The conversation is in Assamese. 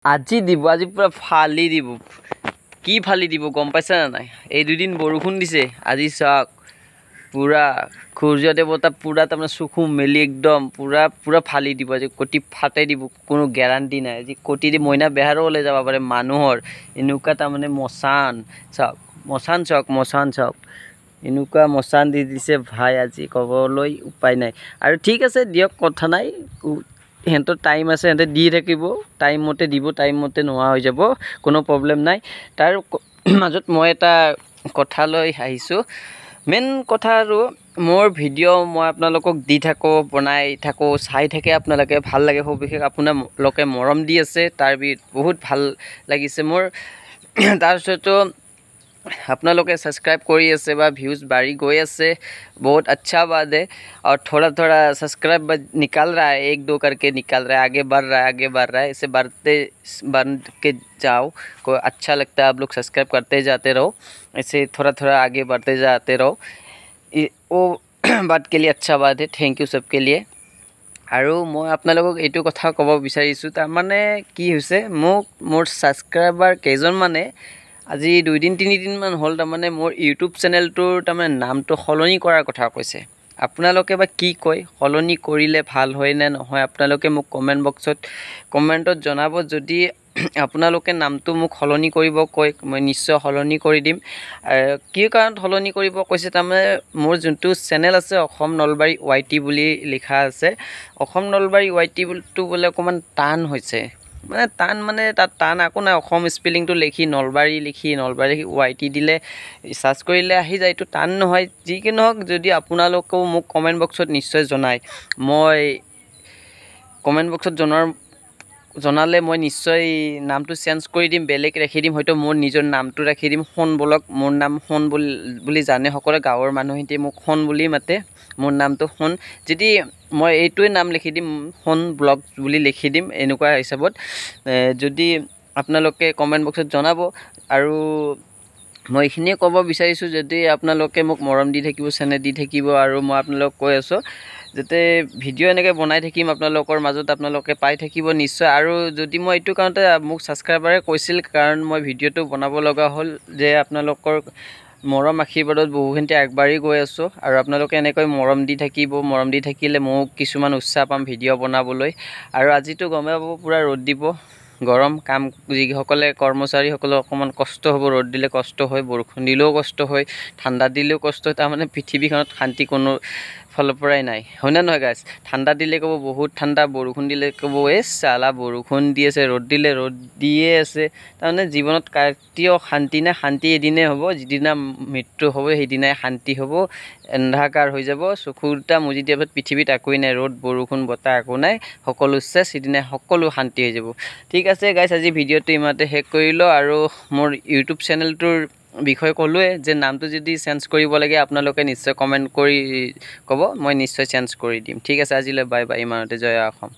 আজি দিব, আজি পুৰা ফালি দিব। কি ফালি দিব গম পাইছা না নাই? এই দুদিন বৰষুণ দিছে, আজি চাওক পুৰা সূৰ্য দেৱতা পুৰা তাৰমানে চকু মেলি একদম পুৰা ফালি দিব। আজি কটি ফাটাই দিব, কোনো গেৰাণ্টি নাই। আজি কটি দি মইনা বেহাৰো ওলাই যাব পাৰে মানুহৰ। এনেকুৱা তাৰমানে মচান চাওক, মচান চাওক এনেকুৱা মচান দি দিছে ভাই, আজি ক'বলৈ উপায় নাই। আৰু ঠিক আছে দিয়ক, কথা নাই, সিহঁতৰ টাইম আছে, সিহঁতে দি থাকিব, টাইম মতে দিব, টাইম মতে নোহোৱা হৈ যাব, কোনো প্ৰব্লেম নাই। তাৰ মাজত মই এটা কথা লৈ আহিছোঁ। মেইন কথা আৰু মোৰ ভিডিঅ' মই আপোনালোকক দি থাকোঁ, বনাই থাকোঁ, চাই থাকে আপোনালোকে, ভাল লাগে। সবিশেষ আপোনালোকে মৰম দি আছে, তাৰ বহুত ভাল লাগিছে মোৰ। তাৰপিছতো আপোনালোকে ছাবস্ক্ৰাইব কৰি আছে বা ভিউজ বাঢ়ি গৈ আছে, बहुत अच्छा बात है। और थोड़ा थोड़ा सब्सक्राइब निकाल रहा है, 1-2 करके निकाल रहा है, आगे बढ़ रहा है। इसे बढ़ के जाओ, को अच्छा लगता है। आप लोग सब्सक्राइब करते जाते रहो, ऐसे थोड़ा थोड़ा आगे बढ़ते जाते रहो। वो बात के लिए अच्छा बात है, थैंक यू सबके लिए। আৰু মই আপোনালোকক এইটো কথা ক'ব বিচাৰিছোঁ, তাৰমানে কি হৈছে, মোৰ ছাবস্ক্ৰাইবাৰ কেইজনমানে আজি 2-3 দিনমান হ'ল তাৰমানে মোৰ ইউটিউব চেনেলটোৰ তাৰমানে নামটো সলনি কৰাৰ কথা কৈছে। আপোনালোকে বা কি কয়, সলনি কৰিলে ভাল হয় নে নহয়, আপোনালোকে মোক কমেণ্টত জনাব। যদি আপোনালোকে নামটো মোক সলনি কৰিব কয়, মই নিশ্চয় সলনি কৰি দিম। কি কাৰণত সলনি কৰিব কৈছে, তাৰমানে মোৰ যোনটো চেনেল আছে অসম নলবাৰী YT বুলি লিখা আছে, অসম নলবাৰী YTটো বোলে অকণমান টান হৈছে। মানে তাত টান একো নাই, অসম স্পেলিংটো লিখি নলবাৰী YT দিলে চাৰ্চ কৰিলে আহি যায়, এইটো টান নহয়। যি কি নহওক, যদি আপোনালোকেও মোক কমেণ্ট বক্সত নিশ্চয় জনায়, মই কমেণ্ট বক্সত জনালে মই নিশ্চয় নামটো চেঞ্জ কৰি দিম, বেলেগ ৰাখি দিম, হয়তো মোৰ নিজৰ নামটো ৰাখি দিম, সোণ ব্লগ। মোৰ নাম সোণ বুলি জানে সকলোৱে, গাঁৱৰ মানুহখিনি মোক সোণ বুলি মাতে, মোৰ নামটো সোণ। যদি মই এইটোৱে নাম লিখি দিম, সোণ ব্লগ বুলি লিখি দিম, এনেকুৱা হিচাপত। যদি আপোনালোকে কমেণ্ট বক্সত জনাব। আৰু মই এইখিনিয়ে ক'ব বিচাৰিছোঁ, যদি আপোনালোকে মোক মৰম দি থাকিব, চেনেল দি থাকিব, আৰু মই আপোনালোকক কৈ আছোঁ যাতে ভিডিঅ' এনেকৈ বনাই থাকিম, আপোনালোকৰ মাজত আপোনালোকে পাই থাকিব নিশ্চয়। আৰু যদি মই এইটো কাৰণতে মোক ছাবস্ক্ৰাইবাৰে কৈছিল, কাৰণ মই ভিডিঅ'টো বনাব লগা হ'ল, যে আপোনালোকৰ মৰম আশীৰ্বাদত বহুখিনি আগবাঢ়ি গৈ আছোঁ। আৰু আপোনালোকে এনেকৈ মৰম দি থাকিব, মৰম দি থাকিলে মোক কিছুমান উৎসাহ পাম ভিডিঅ' বনাবলৈ। আৰু আজিতো গমেই পাব, পূৰা ৰ'দ দিব, গৰম, কাম যিসকলে কৰ্মচাৰীসকলৰ অকণমান কষ্ট হ'ব। ৰ'দ দিলে কষ্ট হয়, বৰষুণ দিলেও কষ্ট হয়, ঠাণ্ডা দিলেও কষ্ট হয়। তাৰমানে পৃথিৱীখনত শান্তি কোনো ফালৰ পৰাই নাই, হয়নে নহয় গাইজ? ঠাণ্ডা দিলে ক'ব বহুত ঠাণ্ডা, বৰষুণ দিলে ক'ব চালা বৰষুণ দি আছে, ৰ'দ দিলে ৰ'দ দিয়ে আছে। তাৰমানে জীৱনত কেতিয়াও শান্তি নাই। শান্তি এদিনেই হ'ব, যিদিনা মৃত্যু হ'ব সেইদিনাই শান্তি হ'ব। এন্ধাকাৰ হৈ যাব, চকু দুটা মুজি দিয়াৰ পিছত পৃথিৱীত একোৱেই নাই, ৰ'দ বৰষুণ বতাহ একো নাই, সকলো চেছ, সিদিনাই সকলো শান্তি হৈ যাব। ঠিক আছে গাইজ, আজি ভিডিঅ'টো ইমানতে শেষ কৰিলোঁ। আৰু মোৰ ইউটিউব চেনেলটোৰ বিষয়ে ক'লোৱে, যে নামটো যদি চেঞ্জ কৰিব লাগে আপোনালোকে নিশ্চয় কমেণ্ট কৰি ক'ব, মই নিশ্চয় চেঞ্জ কৰি দিম। ঠিক আছে, আজিলৈ বাই বাই, ইমানতে, জয় অসম।